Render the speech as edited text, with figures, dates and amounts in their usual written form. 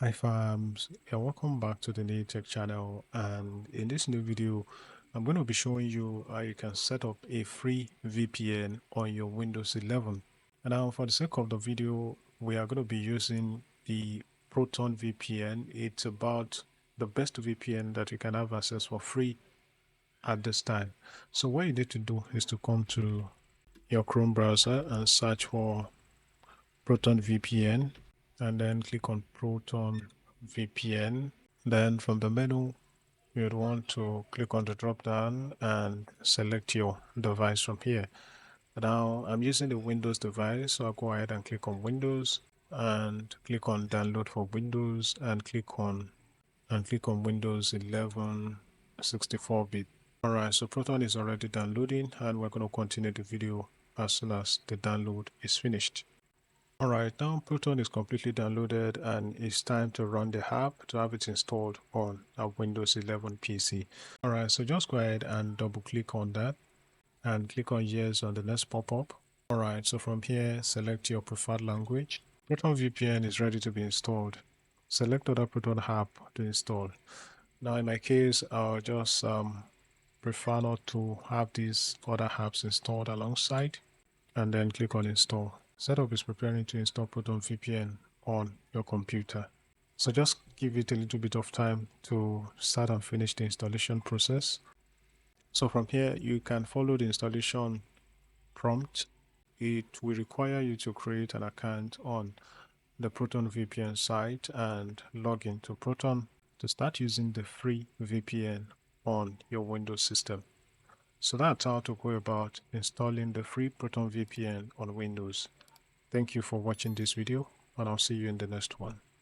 Hi farms, yeah, welcome back to the New Tech channel, and in this new video I'm going to be showing you how you can set up a free VPN on your Windows 11. And now for the sake of the video, we are going to be using the Proton VPN. It's about the best VPN that you can have access for free at this time. So what you need to do is to come to your Chrome browser and search for Proton VPN, and then click on Proton VPN. Then from the menu, you'd want to click on the drop down and select your device from here. Now I'm using the Windows device, so I'll go ahead and click on Windows and click on download for Windows and click on Windows 11 64-bit. Alright, so Proton is already downloading, and we're going to continue the video as soon as the download is finished. Alright, now Proton is completely downloaded and it's time to run the app to have it installed on a Windows 11 PC. Alright, so just go ahead and double click on that and click on yes on the next pop-up. Alright, so from here, select your preferred language. Proton VPN is ready to be installed. Select other Proton app to install. Now in my case, I'll just prefer not to have these other apps installed alongside, and then click on install. Setup is preparing to install Proton VPN on your computer. So just give it a little bit of time to start and finish the installation process. So from here, you can follow the installation prompt. It will require you to create an account on the Proton VPN site and log into Proton to start using the free VPN on your Windows system. So that's how to go about installing the free Proton VPN on Windows. Thank you for watching this video, and I'll see you in the next one.